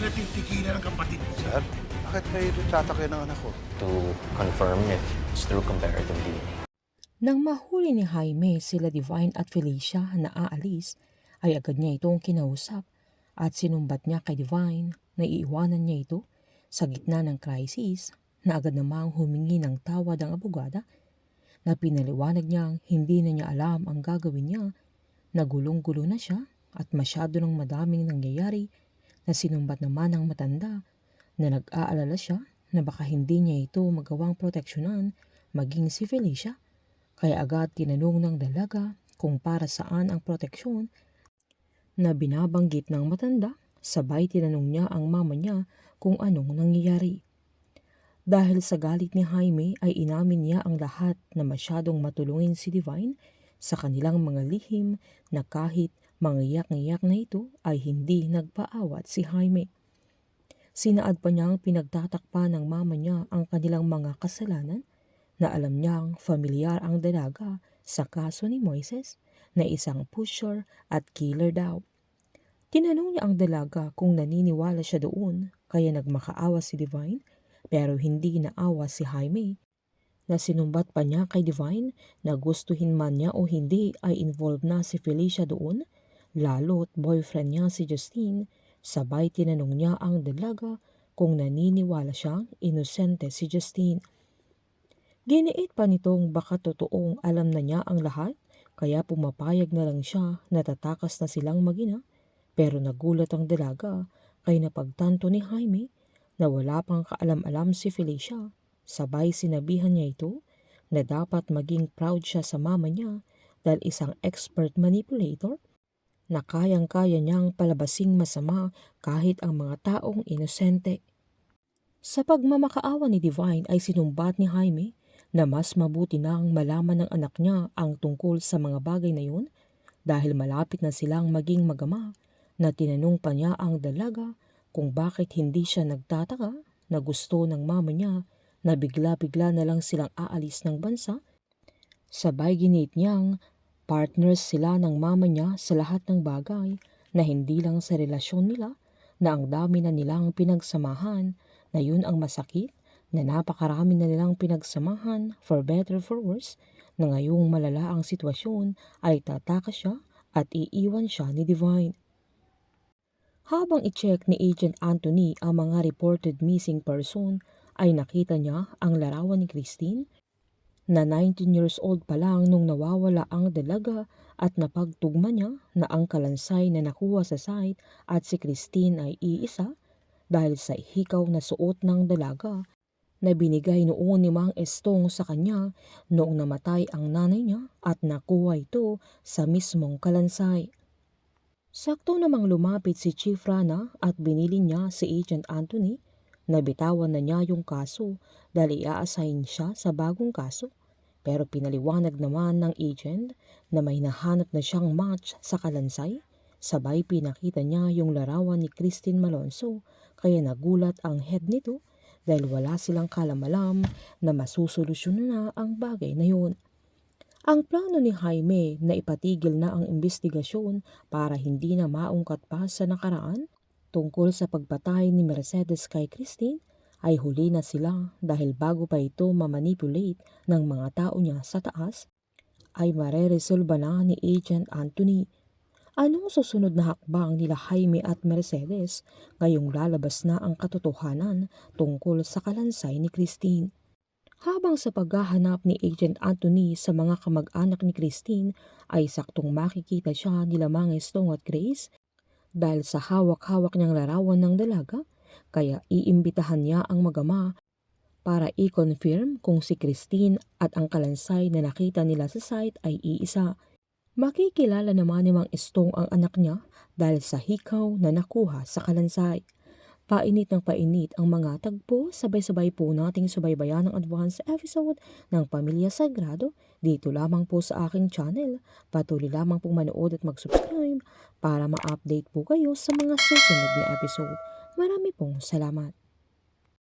pinatitigilan ng kapatid mo? Sir, bakit may retrato kayo ng anak ko? To confirm if it's true comparative DNA. Nang mahuli ni Jaime sila Divine at Felicia na aalis, ay agad niya itong kinausap at sinumbat niya kay Divine na iiwanan niya ito sa gitna ng crisis na agad namang humingi ng tawad ang abogada na pinaliwanag niyang hindi na niya alam ang gagawin niya, nagulong-gulo na siya at masyado ng madaming nangyayari na sinumbat naman ng matanda na nag-aalala siya na baka hindi niya ito magawang proteksyonan maging si Felicia. Kaya agad tinanong ng dalaga kung para saan ang proteksyon na binabanggit ng matanda, sabay tinanong niya ang mama niya kung anong nangyayari. Dahil sa galit ni Jaime ay inamin niya ang lahat na masyadong matulungin si Divine sa kanilang mga lihim na kahit mangiyak-ngiyak na ito ay hindi nagpaawat si Jaime. Sinaad pa niyang pinagtatakpa ng mama niya ang kanilang mga kasalanan na alam niyang familiar ang dalaga sa kaso ni Moises na isang pusher at killer daw. Tinanong niya ang dalaga kung naniniwala siya doon kaya nagmakaawa si Divine pero hindi naawa si Jaime na sinumbat pa niya kay Divine na gustuhin man niya o hindi ay involved na si Felicia doon lalo't boyfriend niya si Justine. Sabay tinanong niya ang dalaga kung naniniwala siyang inosente si Justine. Giniit pa nitong baka totoong alam na niya ang lahat kaya pumapayag na lang siya na tatakas na silang mag-ina pero nagulat ang dalaga kay napagtanto ni Jaime na wala pang kaalam-alam si Felicia. Sabay sinabihan niya ito na dapat maging proud siya sa mama niya dahil isang expert manipulator na kayang-kaya niyang palabasing masama kahit ang mga taong inosente. Sa pagmamakaawa ni Divine ay sinumbat ni Jaime na mas mabuti nang malaman ng anak niya ang tungkol sa mga bagay na yun dahil malapit na silang maging magama na tinanong pa niya ang dalaga kung bakit hindi siya nagtataka na gusto ng mama niya na bigla-bigla na lang silang aalis ng bansa. Sabay ginit niyang partners sila ng mama niya sa lahat ng bagay na hindi lang sa relasyon nila na ang dami na nilang pinagsamahan na yun ang masakit na napakarami na nilang pinagsamahan for better for worse na ngayong malala ang sitwasyon ay tataka siya at iiwan siya ni Divine. Habang i-check ni Agent Anthony ang mga reported missing person ay nakita niya ang larawan ni Christine na 19 years old pa lang nung nawawala ang dalaga at napagtugma niya na ang kalansay na nakuha sa site at si Christine ay iisa dahil sa hikaw na suot ng dalaga na binigay noon ni Mang Estong sa kanya noong namatay ang nanay niya at nakuha ito sa mismong kalansay. Sakto namang lumapit si Chief Rana at binili niya si Agent Anthony na bitawan na niya yung kaso dahil i-assign siya sa bagong kaso. Pero pinaliwanag naman ng agent na may nahanap na siyang match sa kalansay. Sabay pinakita niya yung larawan ni Christine Malonzo kaya nagulat ang head nito dahil wala silang kalamalam na masusolusyonan na ang bagay na yun. Ang plano ni Jaime na ipatigil na ang investigasyon para hindi na maungkat pa sa nakaraan tungkol sa pagpatay ni Mercedes kay Christine ay huli na sila dahil bago pa ito mamanipulate ng mga tao niya sa taas ay mareresolba na ni Agent Anthony. Anong susunod na hakbang nila Jaime at Mercedes ngayong lalabas na ang katotohanan tungkol sa kalansay ni Christine? Habang sa paghahanap ni Agent Anthony sa mga kamag-anak ni Christine ay saktong makikita siya nila Mang Estong at Grace dahil sa hawak-hawak niyang larawan ng dalaga kaya iimbitahan niya ang magama para i-confirm kung si Christine at ang kalansay na nakita nila sa site ay iisa. Makikilala naman ni Mang Estong ang anak niya dahil sa hikaw na nakuha sa kalansay. Painit ng painit ang mga tagpo, sabay-sabay po nating subaybayan ang advance episode ng Pamilya Sagrado dito lamang po sa aking channel. Patuloy lamang pong manood at mag-subscribe para ma-update po kayo sa mga susunod na episode. Marami pong salamat.